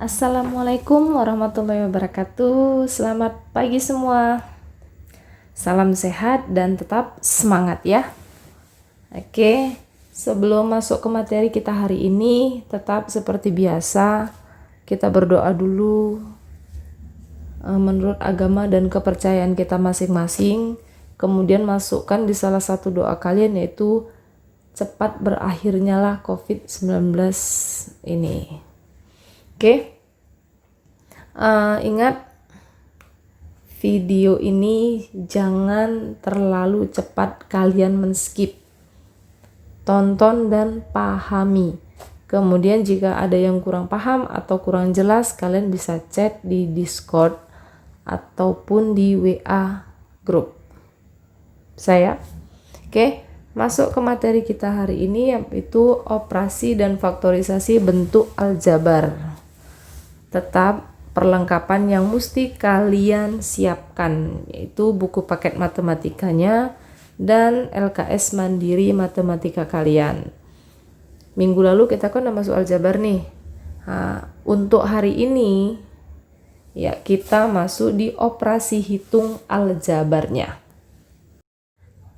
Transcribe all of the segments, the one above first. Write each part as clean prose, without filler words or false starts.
Assalamualaikum warahmatullahi wabarakatuh. Selamat pagi semua. Salam sehat dan tetap semangat ya. Oke, sebelum masuk ke materi kita hari ini, tetap seperti biasa kita berdoa dulu menurut agama dan kepercayaan kita masing-masing. Kemudian masukkan di salah satu doa kalian, yaitu cepat berakhirnya lah COVID-19 ini. Oke. Ingat, video ini jangan terlalu cepat kalian men-skip. Tonton dan pahami. Kemudian jika ada yang kurang paham atau kurang jelas, kalian bisa chat di Discord ataupun di WA grup saya. Oke, masuk ke materi kita hari ini, yaitu operasi dan faktorisasi bentuk aljabar. Tetap perlengkapan yang mesti kalian siapkan, yaitu buku paket matematikanya dan LKS mandiri matematika kalian. Minggu lalu kita kan udah masuk aljabar nih. Untuk hari ini ya kita masuk di operasi hitung aljabarnya.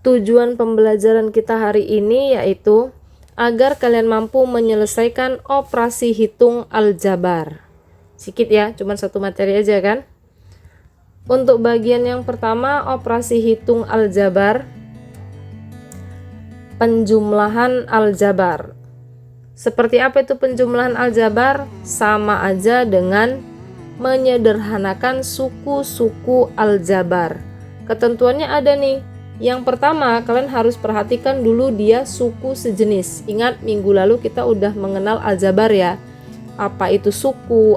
Tujuan pembelajaran kita hari ini yaitu agar kalian mampu menyelesaikan operasi hitung aljabar. Sedikit ya, cuma satu materi aja kan. Untuk bagian yang pertama, operasi hitung aljabar, penjumlahan aljabar. Seperti apa itu penjumlahan aljabar? Sama aja dengan menyederhanakan suku-suku aljabar. Ketentuannya ada nih. Yang pertama, kalian harus perhatikan dulu dia suku sejenis. Ingat, minggu lalu kita udah mengenal aljabar ya. Apa itu suku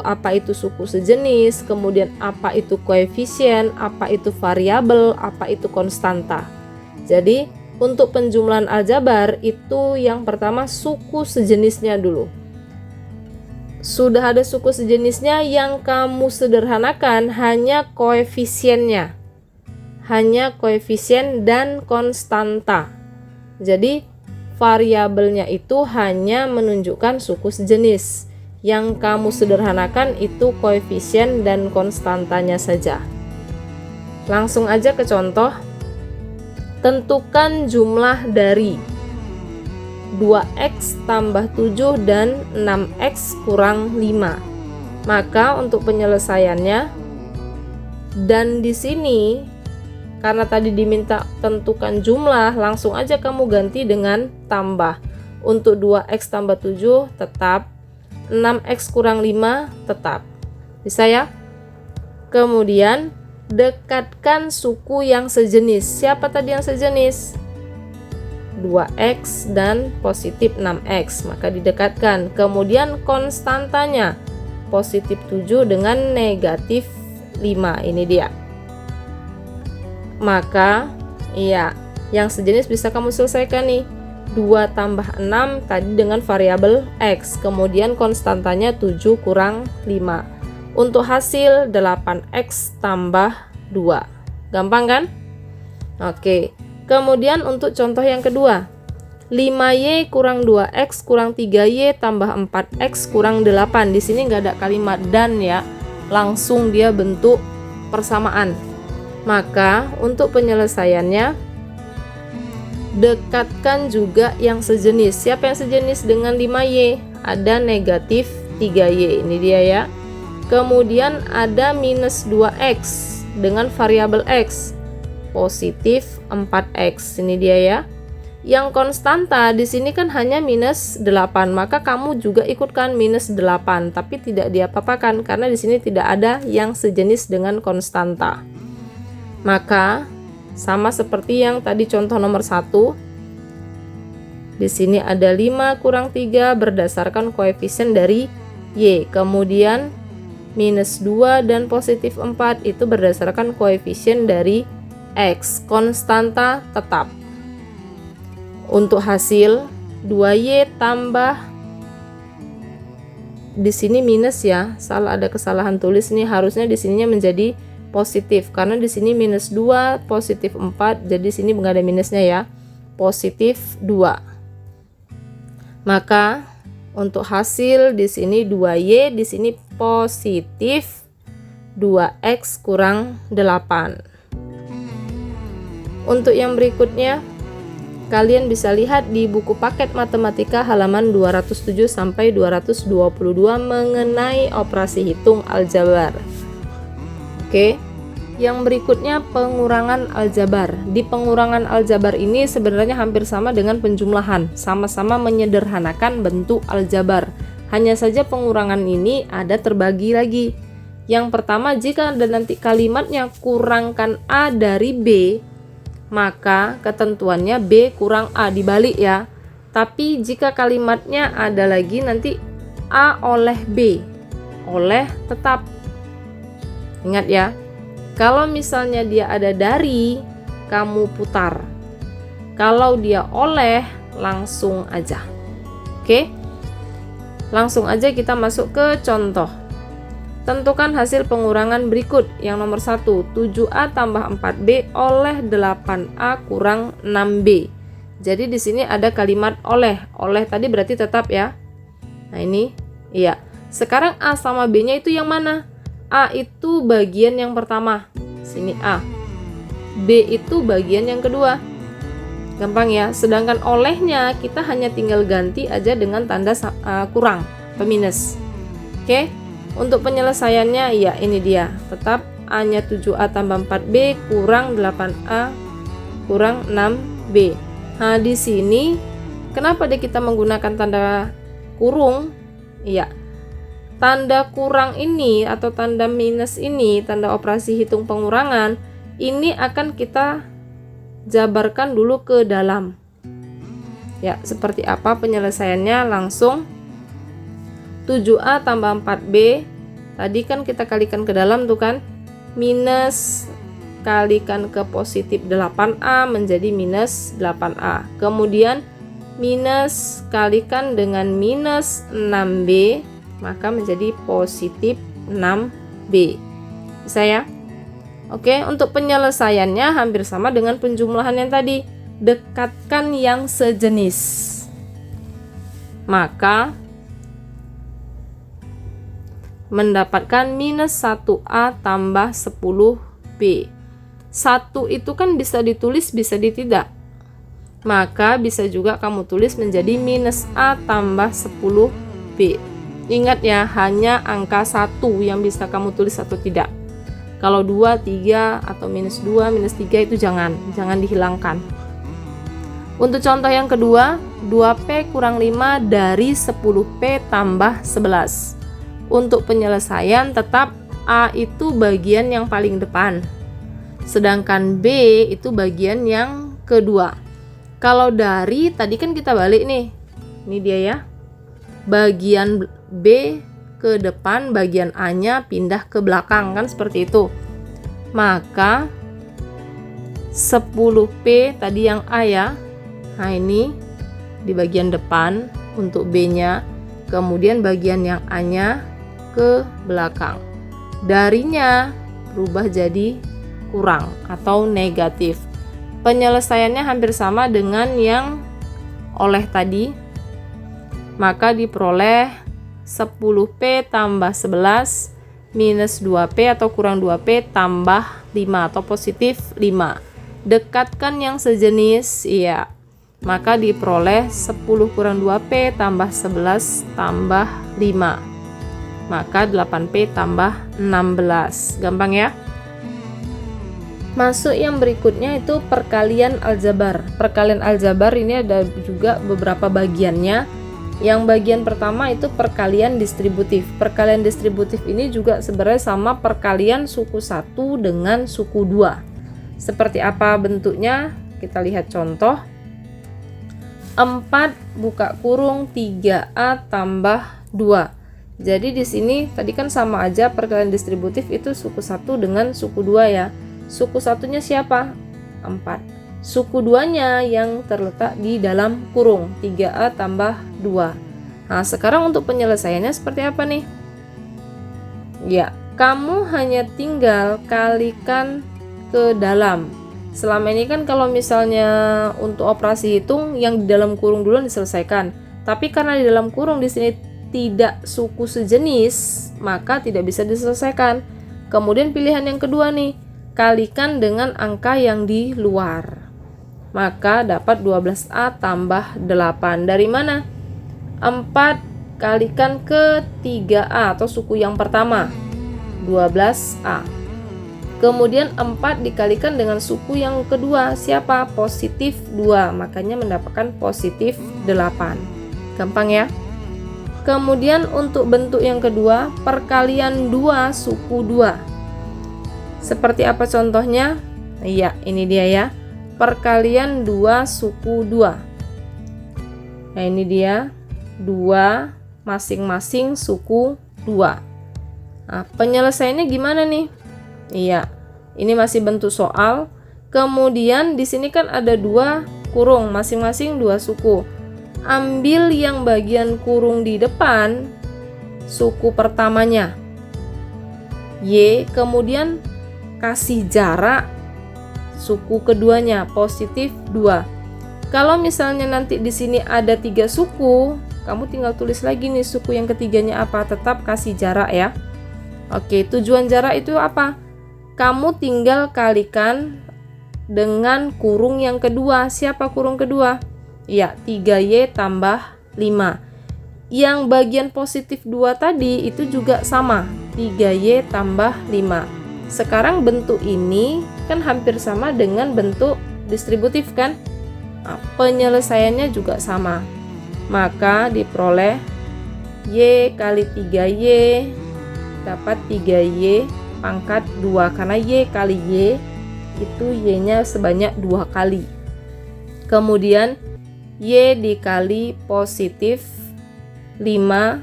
sejenis, kemudian apa itu koefisien, apa itu variabel, apa itu konstanta. Jadi untuk penjumlahan aljabar itu yang pertama suku sejenisnya dulu. Sudah ada suku sejenisnya, yang kamu sederhanakan hanya koefisiennya, hanya koefisien dan konstanta. Jadi variabelnya itu hanya menunjukkan suku sejenis. Yang kamu sederhanakan itu koefisien dan konstantanya saja. Langsung aja ke contoh. Tentukan jumlah dari 2x tambah 7 dan 6x kurang 5. Maka untuk penyelesaiannya, dan di sini karena tadi diminta tentukan jumlah, langsung aja kamu ganti dengan tambah. Untuk 2x tambah 7 tetap, 6x kurang 5 tetap. Bisa ya? Kemudian dekatkan suku yang sejenis. Siapa tadi yang sejenis? 2x dan positif 6x, maka didekatkan. Kemudian konstantanya positif 7 dengan negatif 5. Ini dia. Maka iya, yang sejenis bisa kamu selesaikan nih. 2 tambah 6 tadi dengan variabel x, kemudian konstantanya 7 kurang 5. Untuk hasil 8x tambah 2. Gampang kan? Oke. Kemudian untuk contoh yang kedua, 5y kurang 2x kurang 3y tambah 4x kurang 8. Di sini nggak ada kalimat dan ya, langsung dia bentuk persamaan. Maka untuk penyelesaiannya, dekatkan juga yang sejenis. Siapa yang sejenis dengan 5y? Ada negatif 3y, ini dia ya. Kemudian ada minus 2x dengan variabel x, positif 4x, ini dia ya. Yang konstanta di sini kan hanya minus 8, maka kamu juga ikutkan minus 8, tapi tidak diapa-apakan karena di sini tidak ada yang sejenis dengan konstanta. Maka sama seperti yang tadi contoh nomor 1. Di sini ada 5 kurang 3 berdasarkan koefisien dari y. Kemudian minus 2 dan positif 4 itu berdasarkan koefisien dari x. Konstanta tetap. Untuk hasil 2y tambah, di sini minus ya, salah, ada kesalahan tulis nih, harusnya di sininya menjadi positif karena di sini minus 2 positif 4, jadi sini nggak ada minusnya ya, positif 2. Maka untuk hasil di sini 2y, di sini positif 2x kurang 8. Untuk yang berikutnya, kalian bisa lihat di buku paket matematika halaman 207 sampai 222 mengenai operasi hitung aljabar. Oke. Yang berikutnya pengurangan aljabar. Di pengurangan aljabar ini sebenarnya hampir sama dengan penjumlahan, sama-sama menyederhanakan bentuk aljabar. Hanya saja pengurangan ini ada terbagi lagi. Yang pertama, jika ada nanti kalimatnya kurangkan A dari B, maka ketentuannya B kurang A, dibalik ya. Tapi jika kalimatnya ada lagi nanti A oleh B, oleh tetap. Ingat ya, kalau misalnya dia ada dari, kamu putar. Kalau dia oleh, langsung aja. Oke? Langsung aja kita masuk ke contoh. Tentukan hasil pengurangan berikut. Yang nomor 1, 7A tambah 4B oleh 8A kurang 6B. Jadi di sini ada kalimat oleh. Oleh tadi berarti tetap ya. Nah ini, iya. Sekarang A sama B-nya itu yang mana? A itu bagian yang pertama. Sini A. B itu bagian yang kedua. Gampang ya. Sedangkan olehnya kita hanya tinggal ganti aja dengan tanda kurang atau minus. Oke? Untuk penyelesaiannya ya ini dia. Tetap A-nya 7A tambah 4B kurang 8A kurang 6B. Nah, di sini kenapa kita menggunakan tanda kurung? Iya. Tanda kurang ini atau tanda minus ini, tanda operasi hitung pengurangan, ini akan kita jabarkan dulu ke dalam. Ya, seperti apa penyelesaiannya? Langsung 7A tambah 4B, tadi kan kita kalikan ke dalam tuh kan, minus kalikan ke positif 8A menjadi minus 8A. Kemudian minus kalikan dengan minus 6B, maka menjadi positif 6B. Bisa ya? Oke, untuk penyelesaiannya hampir sama dengan penjumlahan yang tadi. Dekatkan yang sejenis. Maka mendapatkan minus 1A tambah 10B. 1 itu kan bisa ditulis, bisa ditidak. Maka bisa juga kamu tulis menjadi minus A tambah 10B. Ingat ya, hanya angka 1 yang bisa kamu tulis atau tidak. Kalau 2, 3, atau minus 2, minus 3 itu jangan dihilangkan. Untuk contoh yang kedua, 2P kurang 5 dari 10P tambah 11. Untuk penyelesaian tetap A itu bagian yang paling depan, sedangkan B itu bagian yang kedua. Kalau dari tadi kan kita balik nih, ini dia ya, bagian B ke depan, bagian A nya pindah ke belakang, kan seperti itu. Maka 10P tadi yang A ya, nah ini di bagian depan untuk B nya, kemudian bagian yang A nya ke belakang. Darinya berubah jadi kurang atau negatif. Penyelesaiannya hampir sama dengan yang oleh tadi. Maka diperoleh 10P tambah 11 minus 2P atau kurang 2P tambah 5 atau positif 5. Dekatkan yang sejenis, iya. Maka diperoleh 10 kurang 2P tambah 11 tambah 5. Maka 8P tambah 16. Gampang ya? Masuk yang berikutnya itu perkalian aljabar. Perkalian aljabar ini ada juga beberapa bagiannya. Yang bagian pertama itu perkalian distributif. Perkalian distributif ini juga sebenarnya sama perkalian suku 1 dengan suku 2. Seperti apa bentuknya? Kita lihat contoh. 4 buka kurung 3A tambah 2. Jadi di sini tadi kan sama aja perkalian distributif itu suku 1 dengan suku 2 ya. Suku satunya siapa? 4. Suku 2-nya yang terletak di dalam kurung 3A tambah 2. Nah, sekarang untuk penyelesaiannya seperti apa nih? Ya, kamu hanya tinggal kalikan ke dalam. Selama ini kan kalau misalnya untuk operasi hitung yang di dalam kurung dulu diselesaikan. Tapi karena di dalam kurung di sini tidak suku sejenis, maka tidak bisa diselesaikan. Kemudian pilihan yang kedua nih, kalikan dengan angka yang di luar. Maka dapat 12A tambah 8. Dari mana? 4 kalikan ke 3A atau suku yang pertama, 12A. Kemudian 4 dikalikan dengan suku yang kedua, siapa? Positif 2, makanya mendapatkan positif 8. Gampang ya? Kemudian untuk bentuk yang kedua, perkalian 2 suku 2. Seperti apa contohnya? Iya, ini dia ya. Perkalian 2 suku 2. Nah, ini dia 2 masing-masing suku 2. Nah, penyelesaiannya gimana nih? Iya, ini masih bentuk soal. Kemudian di sini kan ada 2 kurung, masing-masing 2 suku. Ambil yang bagian kurung di depan, suku pertamanya Y, kemudian kasih jarak suku keduanya, positif 2. Kalau misalnya nanti di sini ada 3 suku, kamu tinggal tulis lagi nih suku yang ketiganya apa, tetap kasih jarak ya. Oke, tujuan jarak itu apa? Kamu tinggal kalikan dengan kurung yang kedua. Siapa kurung kedua? Ya, 3Y tambah 5. Yang bagian positif 2 tadi itu juga sama, 3Y tambah 5. Sekarang bentuk ini kan hampir sama dengan bentuk distributif kan? Nah, penyelesaiannya juga sama. Maka diperoleh Y kali 3Y dapat 3Y pangkat 2, karena Y kali Y itu Y-nya sebanyak 2 kali. Kemudian Y dikali positif 5,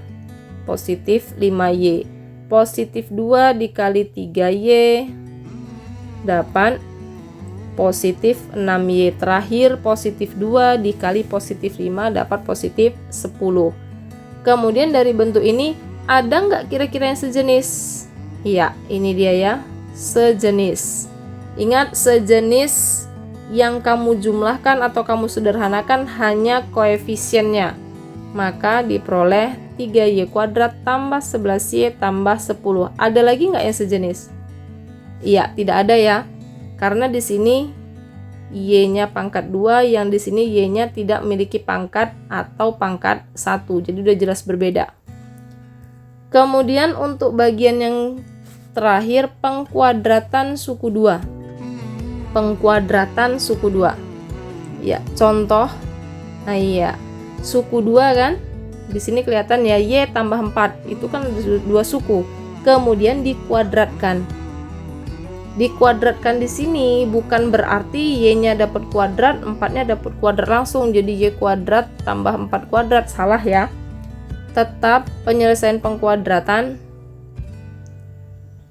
positif 5Y. Positif 2 dikali 3Y dapat positif 6Y. Terakhir positif 2 dikali positif 5 dapat positif 10. Kemudian dari bentuk ini ada nggak kira-kira yang sejenis? Iya, ini dia ya, sejenis. Ingat, sejenis yang kamu jumlahkan atau kamu sederhanakan hanya koefisiennya. Maka diperoleh 3Y kuadrat tambah 11Y tambah 10. Ada lagi nggak yang sejenis? Iya, tidak ada ya. Karena di sini Y-nya pangkat 2, yang di sini Y-nya tidak memiliki pangkat atau pangkat 1. Jadi udah jelas berbeda. Kemudian untuk bagian yang terakhir, pengkuadratan suku 2. Pengkuadratan suku 2. Ya, contoh. Nah, iya. Suku 2 kan? Di sini kelihatan ya, Y tambah 4. Itu kan 2 suku. Kemudian dikuadratkan. Dikuadratkan di sini bukan berarti Y-nya dapat kuadrat, 4-nya dapat kuadrat langsung. Jadi Y kuadrat tambah 4 kuadrat. Salah ya. Tetap penyelesaian pengkuadratan.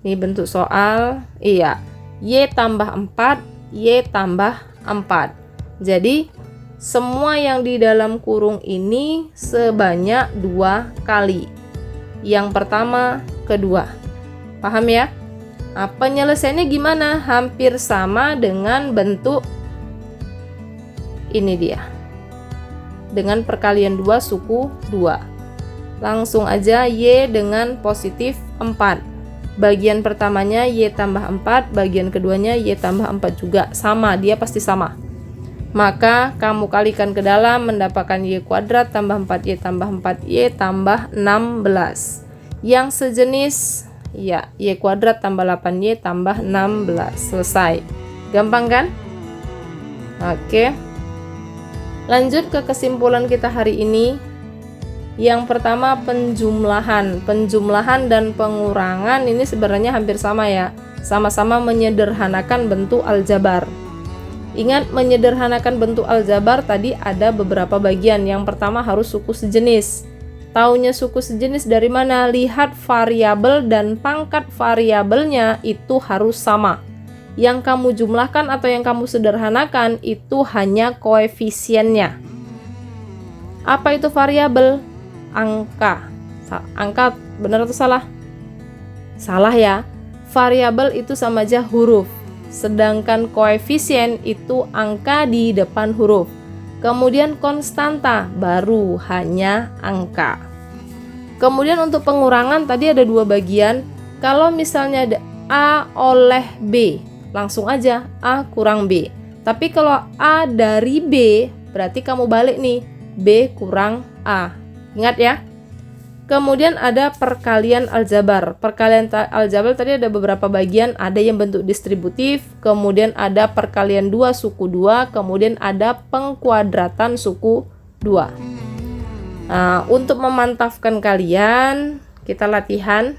Ini bentuk soal. Iya. Y tambah 4, Y tambah 4. Jadi semua yang di dalam kurung ini sebanyak 2 kali. Yang pertama, kedua. Paham ya? Nah, penyelesaiannya gimana? Hampir sama dengan bentuk ini dia. Dengan perkalian 2 suku 2. Langsung aja Y dengan positif 4. Bagian pertamanya Y tambah 4, bagian keduanya Y tambah 4 juga. Sama, dia pasti sama. Maka kamu kalikan ke dalam, mendapatkan Y kuadrat tambah 4Y tambah 4Y tambah 16. Yang sejenis, ya, Y kuadrat tambah 8Y tambah 16. Selesai. Gampang kan? Oke. Lanjut ke kesimpulan kita hari ini. Yang pertama, penjumlahan. Penjumlahan dan pengurangan ini sebenarnya hampir sama ya. Sama-sama menyederhanakan bentuk aljabar. Ingat, menyederhanakan bentuk aljabar tadi ada beberapa bagian. Yang pertama harus suku sejenis. Taunya suku sejenis dari mana? Lihat variabel dan pangkat variabelnya itu harus sama. Yang kamu jumlahkan atau yang kamu sederhanakan itu hanya koefisiennya. Apa itu variabel? Angka. Angka benar atau salah? Salah ya. Variabel itu sama aja huruf. Sedangkan koefisien itu angka di depan huruf. Kemudian konstanta baru hanya angka. Kemudian untuk pengurangan tadi ada dua bagian. Kalau misalnya ada A oleh B, langsung aja A kurang B. Tapi kalau A dari B, berarti kamu balik nih, B kurang A. Ingat ya. Kemudian ada perkalian aljabar. Perkalian aljabar tadi ada beberapa bagian, ada yang bentuk distributif, kemudian ada perkalian 2 suku 2, kemudian ada pengkuadratan suku 2. Nah, untuk memantapkan kalian, kita latihan.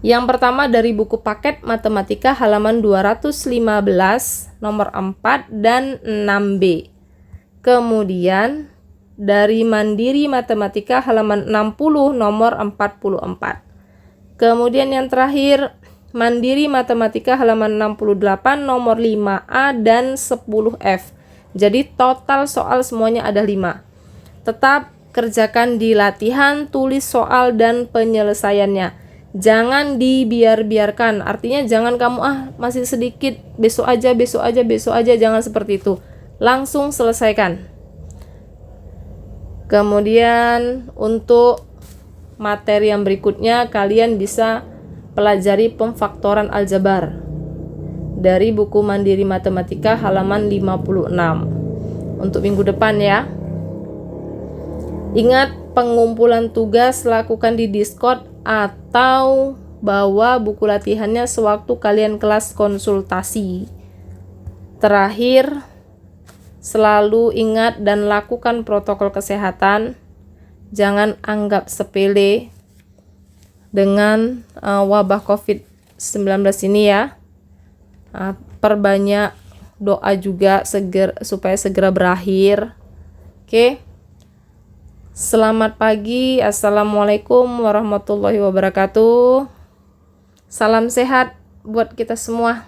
Yang pertama dari buku paket matematika halaman 215, nomor 4 dan 6B. Kemudian dari Mandiri Matematika halaman 60 nomor 44. Kemudian yang terakhir Mandiri Matematika halaman 68 nomor 5A dan 10F. Jadi total soal semuanya ada 5. Tetap kerjakan di latihan, tulis soal dan penyelesaiannya. Jangan dibiar-biarkan. Artinya jangan kamu masih sedikit, besok aja, jangan seperti itu. Langsung selesaikan. Kemudian untuk materi yang berikutnya kalian bisa pelajari pemfaktoran aljabar dari buku Mandiri Matematika halaman 56 untuk minggu depan ya. Ingat, pengumpulan tugas lakukan di Discord atau bawa buku latihannya sewaktu kalian kelas konsultasi. Terakhir, selalu ingat dan lakukan protokol kesehatan. Jangan anggap sepele dengan wabah COVID-19 ini ya. Perbanyak doa juga supaya segera berakhir. Oke. Selamat pagi. Assalamualaikum warahmatullahi wabarakatuh. Salam sehat buat kita semua.